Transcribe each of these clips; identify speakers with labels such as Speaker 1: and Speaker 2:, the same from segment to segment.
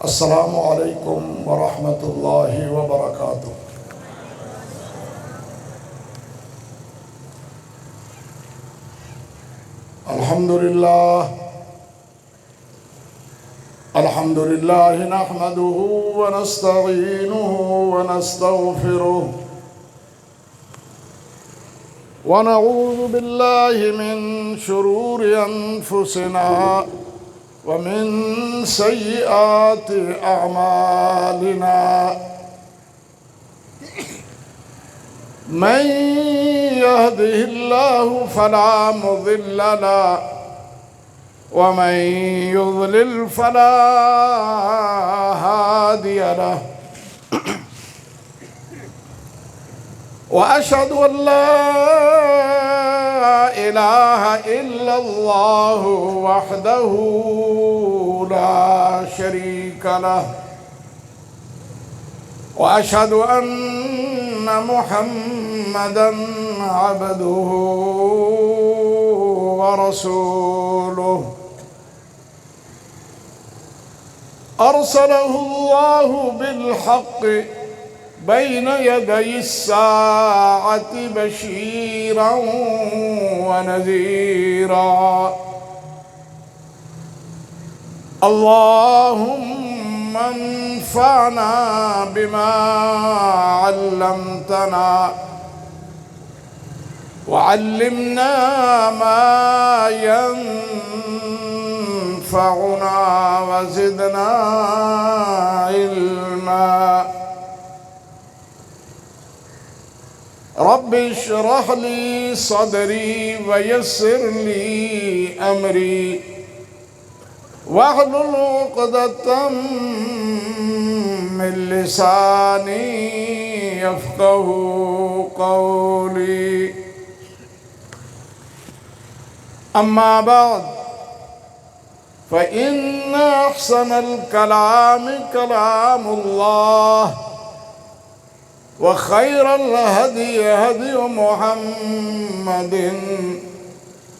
Speaker 1: السلام علیکم ورحمۃ اللہ وبرکاتہ۔ الحمد للہ نحمده ونستعینه ونستغفره ونعوذ باللہ من شرور انفسنا ومن سیئات اعمالنا من يهده الله فلا مضل له ومن يضلل فلا هادي له وأشهد أن لا إله إلا الله وحده لا شريك له وأشهد أن محمدًا عبده ورسوله أرسله الله بالحق بين يدي الساعة بشيرا ونذيرا اللهم انفعنا بما علمتنا وعلمنا ما ينفعنا وزدنا علما رب اشرح لي صدري ويسر لي أمري واحلل عقدة من لساني يفقهوا قولي أما بعد فإن أحسن الكلام كلام الله وخير الهدي هدي محمد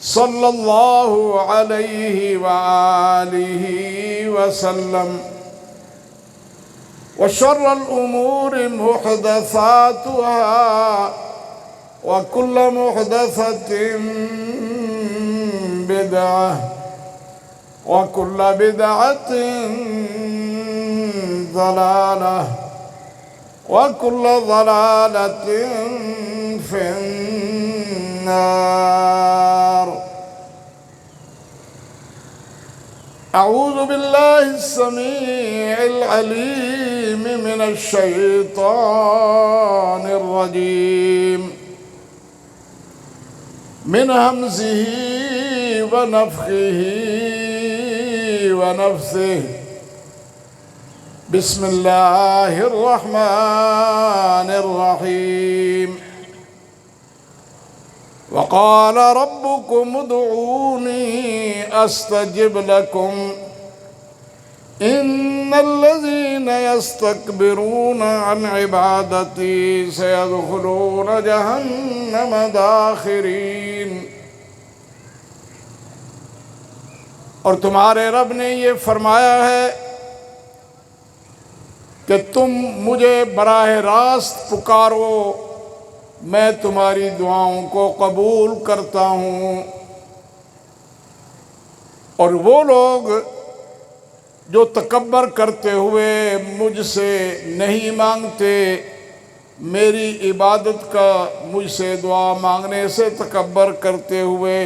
Speaker 1: صلى الله عليه وآله وسلم وشر الأمور محدثاتها وكل محدثة بدعة وكل بدعة ضلالة وكل ضلالة في النار أعوذ بالله السميع العليم من الشيطان الرجيم من همزه ونفخه ونفثه بسم الله الرحمن الرحيم وقال ربكم ادعوني أستجب لكم إن الذين يستكبرون عن عبادتي سيدخلون جهنم داخرين۔ اور تمہارے رب نے یہ فرمایا ہے کہ تم مجھے براہ راست پکارو، میں تمہاری دعاؤں کو قبول کرتا ہوں۔ اور وہ لوگ جو تکبر کرتے ہوئے مجھ سے نہیں مانگتے، میری عبادت کا مجھ سے دعا مانگنے سے تکبر کرتے ہوئے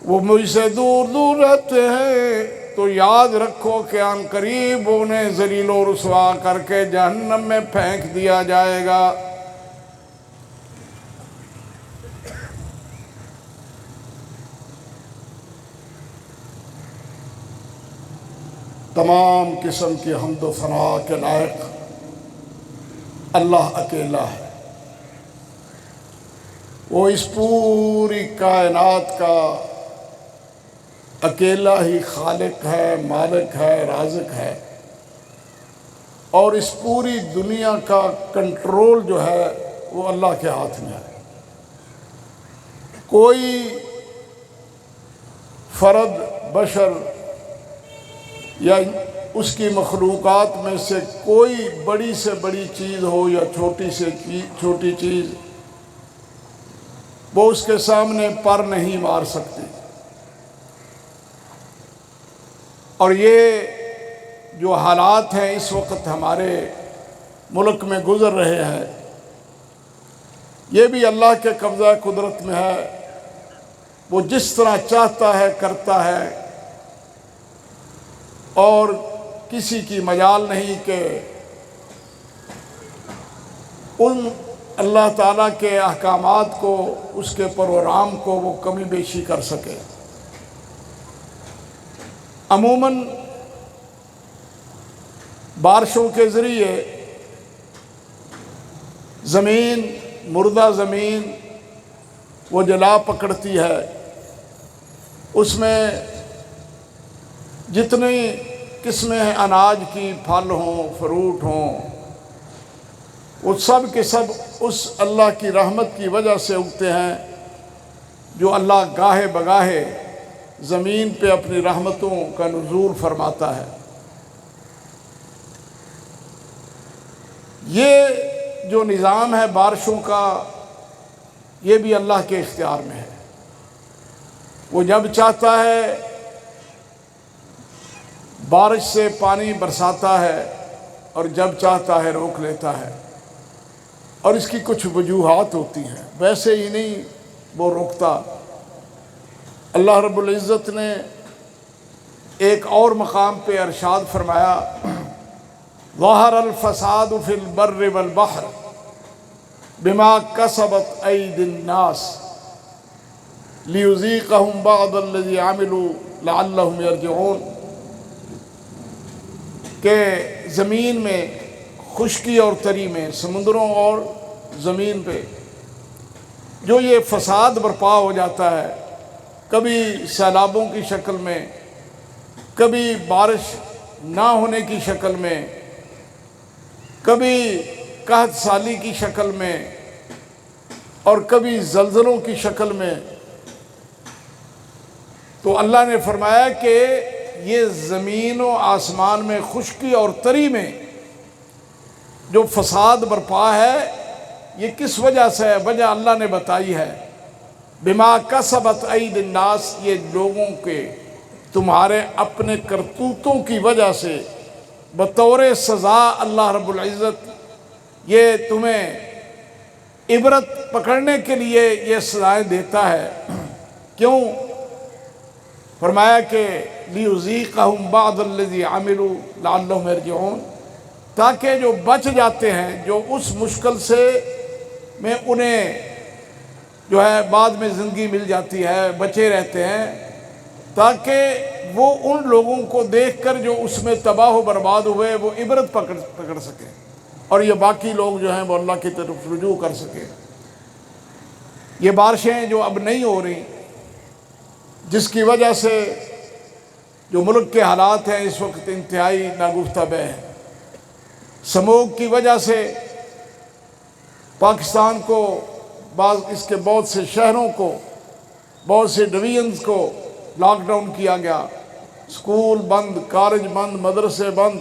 Speaker 1: وہ مجھ سے دور دور رہتے ہیں، تو یاد رکھو کہ ان قریب انہیں ذلیل و رسوا کر کے جہنم میں پھینک دیا جائے گا۔ تمام قسم کی حمد و ثنا کے لائق اللہ اکیلا ہے۔ وہ اس پوری کائنات کا اکیلا ہی خالق ہے، مالک ہے، رازق ہے، اور اس پوری دنیا کا کنٹرول جو ہے وہ اللہ کے ہاتھ میں ہے۔ کوئی فرد بشر یا اس کی مخلوقات میں سے کوئی بڑی سے بڑی چیز ہو یا چھوٹی سے چھوٹی چیز، وہ اس کے سامنے پر نہیں مار سکتی۔ اور یہ جو حالات ہیں اس وقت ہمارے ملک میں گزر رہے ہیں، یہ بھی اللہ کے قبضہ قدرت میں ہے۔ وہ جس طرح چاہتا ہے کرتا ہے، اور کسی کی مجال نہیں کہ ان اللہ تعالیٰ کے احکامات کو، اس کے پروگرام کو وہ کمی بیشی کر سکے۔ عموماً بارشوں کے ذریعے زمین، مردہ زمین وہ جلا پکڑتی ہے، اس میں جتنی قسمیں ہیں اناج کی، پھل ہوں، فروٹ ہوں، وہ سب کے سب اس اللہ کی رحمت کی وجہ سے اگتے ہیں، جو اللہ گاہے بگاہے زمین پہ اپنی رحمتوں کا نزول فرماتا ہے۔ یہ جو نظام ہے بارشوں کا، یہ بھی اللہ کے اختیار میں ہے۔ وہ جب چاہتا ہے بارش سے پانی برساتا ہے، اور جب چاہتا ہے روک لیتا ہے، اور اس کی کچھ وجوہات ہوتی ہیں، ویسے ہی نہیں وہ روکتا۔ اللہ رب العزت نے ایک اور مقام پہ ارشاد فرمایا، ظہر الفساد فی البر والبحر بما کسبت ایدی الناس لیذیقہم بعض الذی عملوا لعلہم یرجعون، کہ زمین میں، خشکی اور تری میں، سمندروں اور زمین پہ جو یہ فساد برپا ہو جاتا ہے، کبھی سیلابوں کی شکل میں، کبھی بارش نہ ہونے کی شکل میں، کبھی قحط سالی کی شکل میں، اور کبھی زلزلوں کی شکل میں، تو اللہ نے فرمایا کہ یہ زمین و آسمان میں، خشکی اور تری میں جو فساد برپا ہے، یہ کس وجہ سے ہے؟ وجہ اللہ نے بتائی ہے، بما کسبت ایدی الناس، یہ لوگوں کے، تمہارے اپنے کرتوتوں کی وجہ سے بطور سزا اللہ رب العزت یہ تمہیں عبرت پکڑنے کے لیے یہ سزائیں دیتا ہے۔ کیوں؟ فرمایا کہ لیذیقہم بعض الذی عملوا لعلہم یرجعون، تاکہ جو بچ جاتے ہیں، جو اس مشکل سے میں انہیں جو ہے بعد میں زندگی مل جاتی ہے، بچے رہتے ہیں، تاکہ وہ ان لوگوں کو دیکھ کر جو اس میں تباہ و برباد ہوئے، وہ عبرت پکڑ سکیں، اور یہ باقی لوگ جو ہیں وہ اللہ کی طرف رجوع کر سکیں۔ یہ بارشیں جو اب نہیں ہو رہی، جس کی وجہ سے جو ملک کے حالات ہیں اس وقت انتہائی ناگفتہ بہ ہیں، سموگ کی وجہ سے پاکستان کو، بعض اس کے بہت سے شہروں کو، بہت سے ڈویژنز کو لاک ڈاؤن کیا گیا، اسکول بند، کالج بند، مدرسے بند۔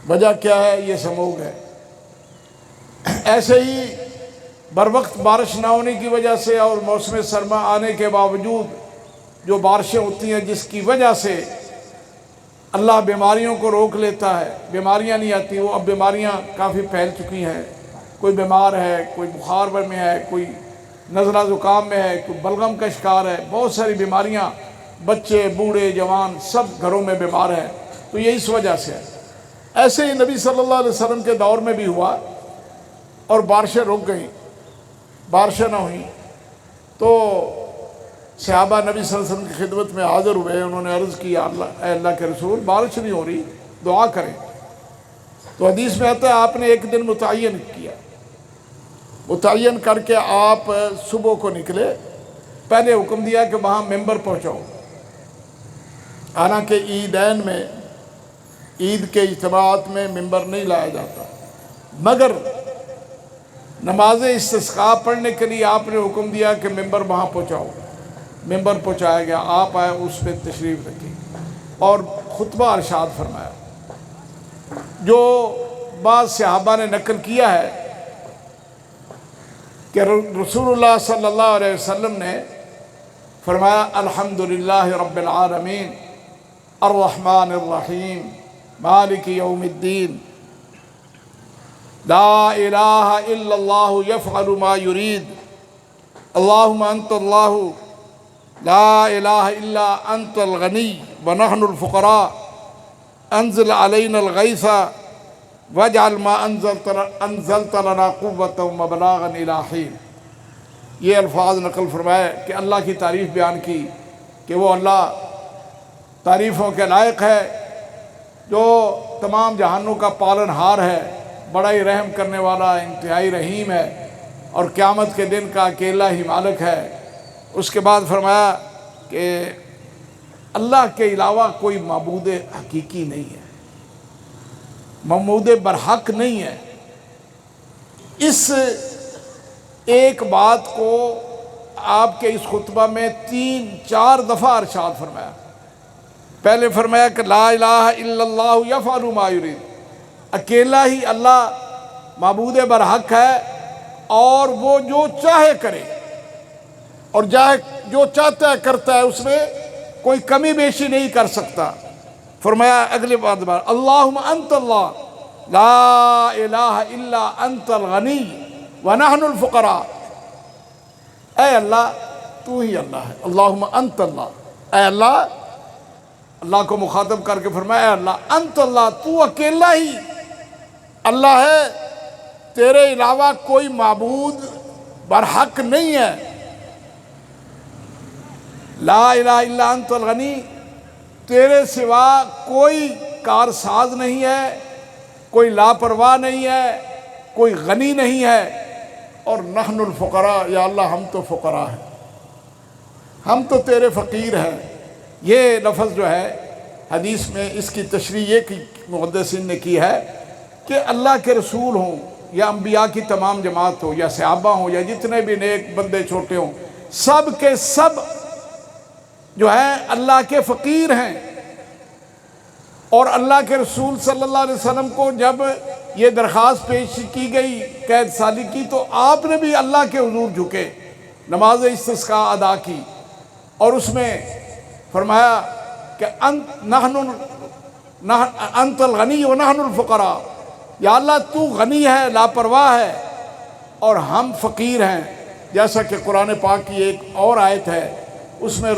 Speaker 1: وجہ کیا ہے؟ یہ سموگ ہے۔ ایسے ہی بر وقت بارش نہ ہونے کی وجہ سے اور موسم سرما آنے کے باوجود جو بارشیں ہوتی ہیں، جس کی وجہ سے اللہ بیماریوں کو روک لیتا ہے، بیماریاں نہیں آتی۔ وہ اب بیماریاں کافی پھیل چکی ہیں، کوئی بیمار ہے، کوئی بخار میں ہے، کوئی نزلہ زکام میں ہے، کوئی بلغم کا شکار ہے، بہت ساری بیماریاں، بچے، بوڑھے، جوان سب گھروں میں بیمار ہیں۔ تو یہ اس وجہ سے ہے۔ ایسے ہی نبی صلی اللہ علیہ وسلم کے دور میں بھی ہوا، اور بارشیں رک گئیں، بارشیں نہ ہوئیں، تو صحابہ نبی صلی اللہ علیہ وسلم کی خدمت میں حاضر ہوئے۔ انہوں نے عرض کی، اے اللہ کے رسول، بارش نہیں ہو رہی، دعا کریں۔ تو حدیث میں آتا ہے آپ نے ایک دن متعین کیا، متعین کر کے آپ صبح کو نکلے، پہلے حکم دیا کہ وہاں ممبر پہنچاؤ۔ حالانکہ عیدین میں، عید کے اجتماعات میں ممبر نہیں لایا جاتا، مگر نماز استسقاء پڑھنے کے لیے آپ نے حکم دیا کہ ممبر وہاں پہنچاؤ۔ ممبر پہنچایا گیا، آپ آئے، اس پہ تشریف رکھی۔ اور خطبہ ارشاد فرمایا۔ جو بعض صحابہ نے نقل کیا ہے کہ رسول اللہ صلی اللہ علیہ وسلم نے فرمایا الحمدللہ رب العالمین الرحمن الرحیم مالک یوم الدین لا الہ الا اللہ یفعل ما یرید اللہم انت اللہ لا الہ الا انت الغنی ونحن الفقراء انزل علینا الغیث واجعل ما انزلت لنا قوة وبلاغا الی حین۔ یہ الفاظ نقل فرمائے کہ اللہ کی تعریف بیان کی کہ وہ اللہ تعریفوں کے لائق ہے، جو تمام جہانوں کا پالن ہار ہے، بڑا ہی رحم کرنے والا انتہائی رحیم ہے، اور قیامت کے دن کا اکیلا ہی مالک ہے۔ اس کے بعد فرمایا کہ اللہ کے علاوہ کوئی معبود حقیقی نہیں ہے، معبود برحق نہیں ہے۔ اس ایک بات کو آپ کے اس خطبہ میں 3-4 دفعہ ارشاد فرمایا۔ پہلے فرمایا کہ لا الہ الا اللہ یفعل ما یرید، اکیلا ہی اللہ معبود برحق ہے اور وہ جو چاہے کرے، اور جو چاہتا ہے کرتا ہے، اس میں کوئی کمی بیشی نہیں کر سکتا۔ فرمایا اگلے بات اللہم انت اللہ لا الہ الا انت الغنی ونحن الفقراء، اے اللہ تو ہی اللہ ہے، اللہم انت اللہ، اے اللہ، اللہ کو مخاطب کر کے فرمایا اے اللہ انت اللہ، تو اکیلا ہی اللہ ہے، تیرے علاوہ کوئی معبود برحق نہیں ہے۔ لا الہ الا انت الغنی، تیرے سوا کوئی کارساز نہیں ہے، کوئی لاپرواہ نہیں ہے، کوئی غنی نہیں ہے، اور نحن الفقراء، یا اللہ ہم تو فقراء ہیں، ہم تو تیرے فقیر ہیں۔ یہ لفظ جو ہے حدیث میں اس کی تشریح یہ کی محدثین نے کی ہے کہ اللہ کے رسول ہوں یا انبیاء کی تمام جماعت ہو یا صحابہ ہوں یا جتنے بھی نیک بندے چھوٹے ہوں، سب کے سب جو ہیں اللہ کے فقیر ہیں۔ اور اللہ کے رسول صلی اللہ علیہ وسلم کو جب یہ درخواست پیش کی گئی قید سالی کی، تو آپ نے بھی اللہ کے حضور جھکے، نماز استسقاء ادا کی، اور اس میں فرمایا کہ انت الغنی ونحن الفقراء، یا اللہ تو غنی ہے، لاپرواہ ہے، اور ہم فقیر ہیں۔ جیسا کہ قرآن پاک کی ایک اور آیت ہے، اس میں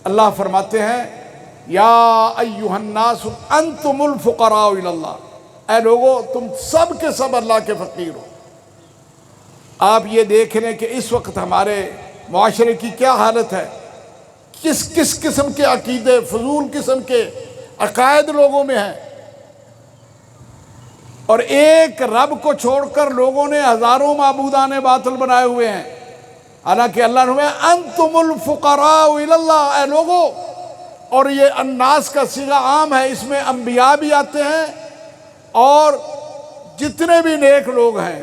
Speaker 1: اللہ فرماتے ہیں یا ایھا الناس انتم الفقراء الی اللہ، اے لوگو تم سب کے سب اللہ کے فقیر ہو۔ آپ یہ دیکھ لیں کہ اس وقت ہمارے معاشرے کی کیا حالت ہے، کس قسم کے عقیدے، فضول قسم کے عقائد لوگوں میں ہیں، اور ایک رب کو چھوڑ کر لوگوں نے ہزاروں معبودان باطل بنائے ہوئے ہیں۔ حالانکہ اللہ نے انتم الفقراء الی اللہ، اے لوگو، اور یہ الناس کا صیغہ عام ہے، اس میں انبیاء بھی آتے ہیں اور جتنے بھی نیک لوگ ہیں،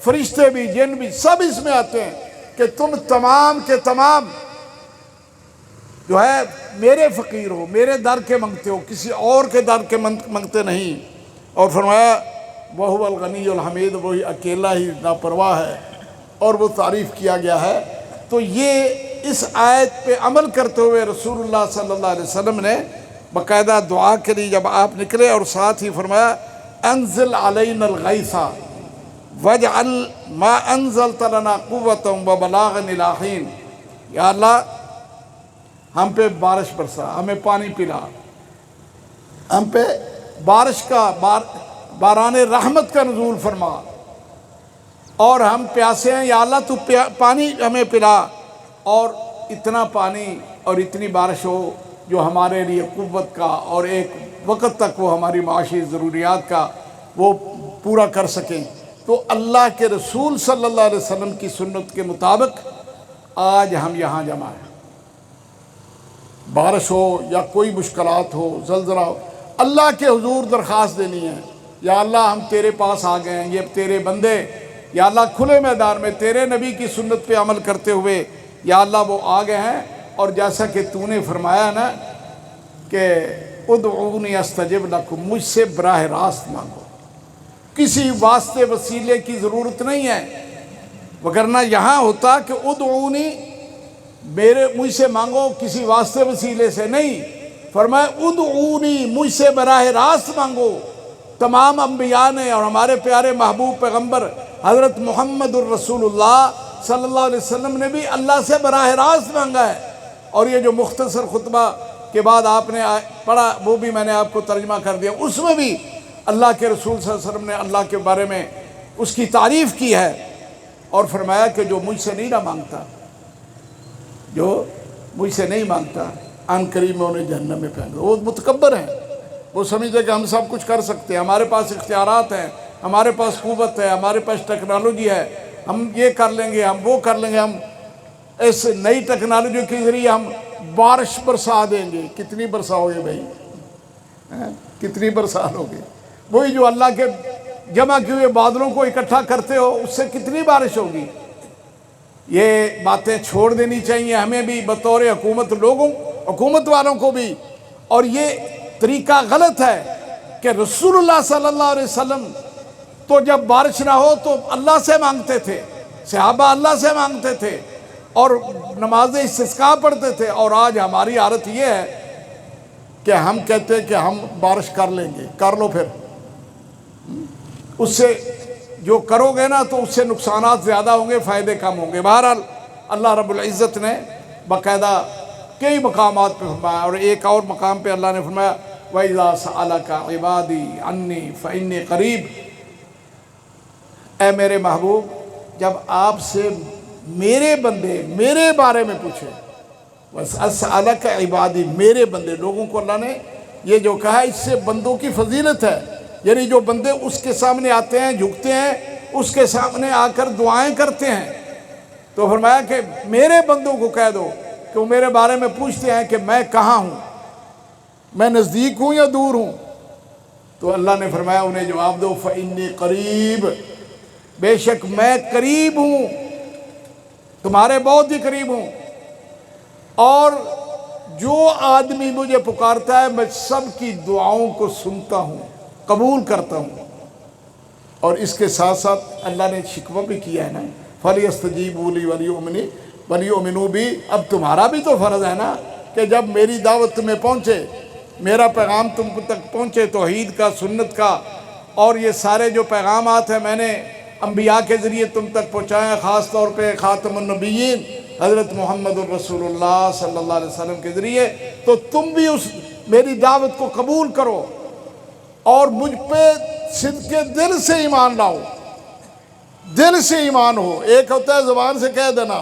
Speaker 1: فرشتے بھی، جن بھی، سب اس میں آتے ہیں کہ تم تمام کے تمام جو ہے میرے فقیر ہو، میرے در کے منگتے ہو، کسی اور کے در کے منگتے نہیں۔ اور فرمایا وَهُوَ الْغَنِيُّ الْحَمِيدُ، وہی اکیلا ہی لاپرواہ ہے، اور وہ تعریف کیا گیا ہے۔ تو یہ اس آیت پہ عمل کرتے ہوئے رسول اللہ صلی اللہ علیہ وسلم نے باقاعدہ دعا کری جب آپ نکلے، اور ساتھ ہی فرمایا انزل علینا الغیث واجعل ما انزلت لنا قوة وبلاغا الی حین، یا اللہ ہم پہ بارش برسا، ہمیں پانی پلا، ہم پہ بارش کا باران رحمت کا نزول فرما، اور ہم پیاسے ہیں، یا اللہ تو پانی ہمیں پلا، اور اتنا پانی اور اتنی بارش ہو جو ہمارے لیے قوت کا اور ایک وقت تک وہ ہماری معاشی ضروریات کا وہ پورا کر سکیں۔ تو اللہ کے رسول صلی اللہ علیہ وسلم کی سنت کے مطابق آج ہم یہاں جمع ہیں، بارش ہو یا کوئی مشکلات ہو، زلزلہ ہو، اللہ کے حضور درخواست دینی ہے، یا اللہ ہم تیرے پاس آ گئے ہیں، یہ تیرے بندے، یا اللہ کھلے میدان میں تیرے نبی کی سنت پہ عمل کرتے ہوئے یا اللہ وہ آ گئے ہیں، اور جیسا کہ تو نے فرمایا نا کہ ادعونی استجب لکم، مجھ سے براہ راست مانگو، کسی واسطے وسیلے کی ضرورت نہیں ہے، وگرنہ یہاں ہوتا کہ ادعونی مجھ سے مانگو کسی واسطے وسیلے سے نہیں، فرمایا ادعونی مجھ سے براہ راست مانگو۔ تمام انبیاء نے اور ہمارے پیارے محبوب پیغمبر حضرت محمد الرسول اللہ صلی اللہ علیہ وسلم نے بھی اللہ سے براہ راست مانگا ہے۔ اور یہ جو مختصر خطبہ کے بعد آپ نے پڑھا وہ بھی میں نے آپ کو ترجمہ کر دیا، اس میں بھی اللہ کے رسول صلی اللہ علیہ وسلم نے اللہ کے بارے میں اس کی تعریف کی ہے اور فرمایا کہ جو مجھ سے نہیں نہ مانگتا، جو مجھ سے نہیں مانگتا، ان قریب میں انہیں جہنم میں پھینک دو۔ وہ متکبر ہیں، وہ سمجھتے کہ ہم سب کچھ کر سکتے ہیں، ہمارے پاس اختیارات ہیں، ہمارے پاس قوت ہے، ہمارے پاس ٹیکنالوجی ہے، ہم یہ کر لیں گے، ہم وہ کر لیں گے، ہم اس نئی ٹیکنالوجی کے ذریعے ہم بارش برسا دیں گے۔ کتنی برساؤ گے بھائی؟ کتنی برسات ہوگی؟ وہی جو اللہ کے جمع کیے ہوئے بادلوں کو اکٹھا کرتے ہو، اس سے کتنی بارش ہوگی؟ یہ باتیں چھوڑ دینی چاہیے ہمیں بھی بطور حکومت، لوگوں حکومت والوں کو بھی۔ اور یہ طریقہ غلط ہے کہ رسول اللہ صلی اللہ علیہ وسلم تو جب بارش نہ ہو تو اللہ سے مانگتے تھے، صحابہ اللہ سے مانگتے تھے اور نماز استسقاء پڑھتے تھے، اور آج ہماری حالت یہ ہے کہ ہم کہتے ہیں کہ ہم بارش کر لیں گے۔ کر لو پھر، اس سے جو کرو گے نا تو اس سے نقصانات زیادہ ہوں گے، فائدے کم ہوں گے۔ بہرحال اللہ رب العزت نے باقاعدہ کئی مقامات پہ فرمایا، اور ایک اور مقام پہ اللہ نے فرمایا وَإِذَا سَأَلَكَ عِبَادِي عَنِّي فَإِنِّي قَرِيبٌ، اے میرے محبوب جب آپ سے میرے بندے میرے بارے میں پوچھے، وَسَأَلَكَ عِبَادِي، میرے بندے، لوگوں کو اللہ نے یہ جو کہا اس سے بندوں کی فضیلت ہے، یعنی جو بندے اس کے سامنے آتے ہیں، جھکتے ہیں، اس کے سامنے آ کر دعائیں کرتے ہیں، تو فرمایا کہ میرے بندوں کو کہہ دو کہ وہ میرے بارے میں پوچھتے ہیں کہ میں کہاں ہوں، میں نزدیک ہوں یا دور ہوں، تو اللہ نے فرمایا انہیں جواب دو فَإِنِّي قریب، بے شک میں قریب ہوں، تمہارے بہت ہی قریب ہوں، اور جو آدمی مجھے پکارتا ہے میں سب کی دعاؤں کو سنتا ہوں، قبول کرتا ہوں۔ اور اس کے ساتھ ساتھ اللہ نے شکوہ بھی کیا ہے نا فَلْيَسْتَجِيبُوا لِي وَلْيُؤْمِنُوا بِي، اب تمہارا بھی تو فرض ہے نا کہ جب میری دعوت تمہیں پہنچے، میرا پیغام تم تک پہنچے، توحید کا، سنت کا، اور یہ سارے جو پیغامات ہیں میں نے انبیاء کے ذریعے تم تک پہنچائے، خاص طور پہ خاتم النبیین حضرت محمد الرسول اللہ صلی اللہ علیہ وسلم کے ذریعے، تو تم بھی اس میری دعوت کو قبول کرو اور مجھ پہ صدق دل سے ایمان لاؤ، دل سے ایمان ہو۔ ایک ہوتا ہے زبان سے کہہ دینا،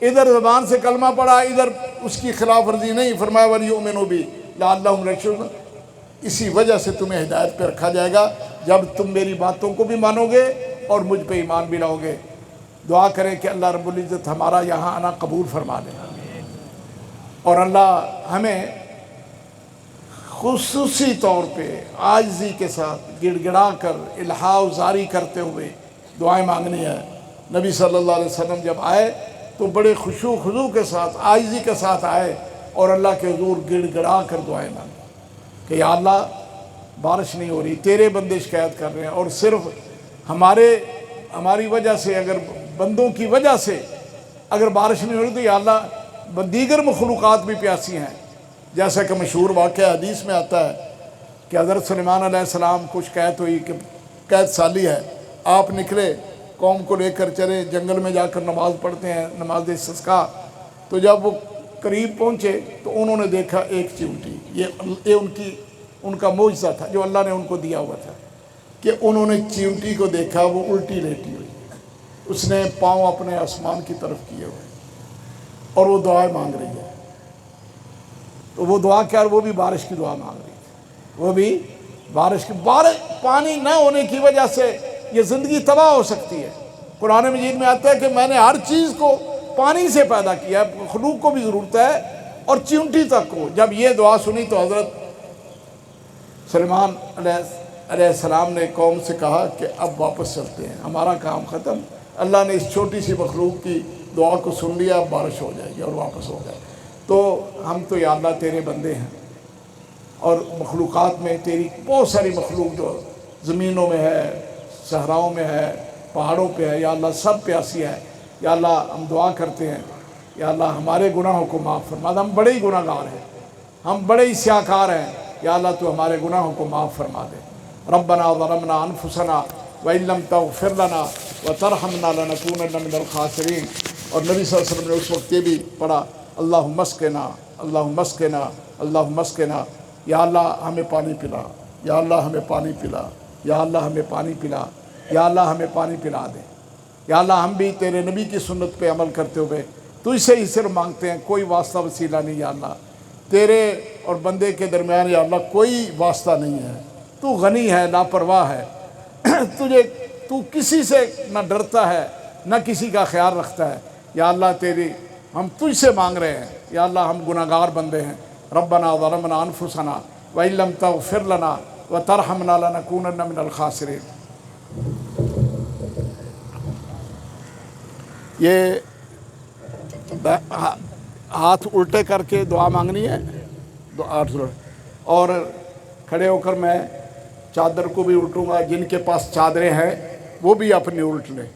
Speaker 1: ادھر زبان سے کلمہ پڑھا، ادھر اس کی خلاف ورزی نہیں، فرمایا وَلْيُؤْمِنُوا بِي لَعَلَّهُمْ يَرْشُدُونَ، اسی وجہ سے تمہیں ہدایت پہ رکھا جائے گا جب تم میری باتوں کو بھی مانو گے اور مجھ پہ ایمان بھی لاؤ گے۔ دعا کریں کہ اللہ رب العزت ہمارا یہاں آنا قبول فرما دے، اور اللہ ہمیں خصوصی طور پہ عاجزی کے ساتھ گڑ گڑا کر الہا زاری کرتے ہوئے دعائیں مانگنی ہے۔ نبی صلی اللہ علیہ وسلم جب آئے تو بڑے خشوع خضوع کے ساتھ، عاجزی کے ساتھ آئے اور اللہ کے حضور گڑ گڑا کر دعائیں مانگیں کہ یا اللہ بارش نہیں ہو رہی، تیرے بندے شکایت کر رہے ہیں، اور صرف ہماری وجہ سے، اگر بندوں کی وجہ سے اگر بارش نہیں ہو رہی تو یا اللہ دیگر مخلوقات بھی پیاسی ہیں۔ جیسا کہ مشہور واقعہ حدیث میں آتا ہے کہ حضرت سلیمان علیہ السلام کو شکایت ہوئی کہ قید سالی ہے، آپ نکلے قوم کو لے کر چلے، جنگل میں جا کر نماز پڑھتے ہیں، نماز استسقاء، تو جب وہ قریب پہنچے تو انہوں نے دیکھا ایک چیونٹی، یہ ان کا معجزہ تھا جو اللہ نے ان کو دیا ہوا تھا کہ انہوں نے چیونٹی کو دیکھا، وہ الٹی لیٹی ہوئی، اس نے پاؤں اپنے آسمان کی طرف کیے ہوئے اور وہ دعائیں مانگ رہی ہے۔ تو وہ دعا کیا، وہ بھی بارش کی دعا مانگ رہی تھی، وہ بھی بارش پانی نہ ہونے کی وجہ سے یہ زندگی تباہ ہو سکتی ہے۔ قرآن مجید میں آتا ہے کہ میں نے ہر چیز کو پانی سے پیدا کیا ہے، مخلوق کو بھی ضرورت ہے اور چیونٹی تک کو۔ جب یہ دعا سنی تو حضرت سلیمان علیہ السلام نے قوم سے کہا کہ اب واپس چلتے ہیں، ہمارا کام ختم، اللہ نے اس چھوٹی سی مخلوق کی دعا کو سن لیا، اب بارش ہو جائے گی، اور واپس ہو گئے۔ تو ہم تو یا اللہ تیرے بندے ہیں، اور مخلوقات میں تیری بہت ساری مخلوق جو زمینوں میں ہے، صحراؤں میں ہے، پہاڑوں پہ ہے، یا اللہ سب پیاسی ہے۔ یا اللہ ہم دعا کرتے ہیں، یا اللہ ہمارے گناہوں کو معاف فرما دے، ہم بڑے ہی گناہ گار ہیں، ہم بڑے ہی سیاکار ہیں، یا اللہ تو ہمارے گناہوں کو معاف فرما دے۔ ربنا ظلمنا انفسنا وان لم تغفر لنا وترحمنا لنکونن من الخاسرین۔ اور نبی صلی اللہ علیہ وسلم نے اس وقت یہ بھی پڑھا، اللہم اسقنا اللہم اسقنا اللہم اسقنا، یا اللہ ہمیں پانی پلا، یا اللہ ہمیں پانی پلا، یا اللہ ہمیں پانی پلا، یا اللہ ہمیں پانی پلا دے۔ یا اللہ ہم بھی تیرے نبی کی سنت پہ عمل کرتے ہوئے تجھ سے ہی صرف مانگتے ہیں، کوئی واسطہ وسیلہ نہیں۔ یا اللہ تیرے اور بندے کے درمیان یا اللہ کوئی واسطہ نہیں ہے، تو غنی ہے، لاپرواہ ہے، تو کسی سے نہ ڈرتا ہے نہ کسی کا خیال رکھتا ہے۔ یا اللہ ہم تجھ سے مانگ رہے ہیں، یا اللہ ہم گناہ گار بندے ہیں۔ ربنا ظلمنا انفسنا وان لم تغفر لنا وترحمنا لنکونن من الخاسرین۔ یہ ہاتھ الٹے کر کے دعا مانگنی ہے، اور کھڑے ہو کر میں چادر کو بھی الٹوں گا، جن کے پاس چادریں ہیں وہ بھی اپنی الٹ لیں۔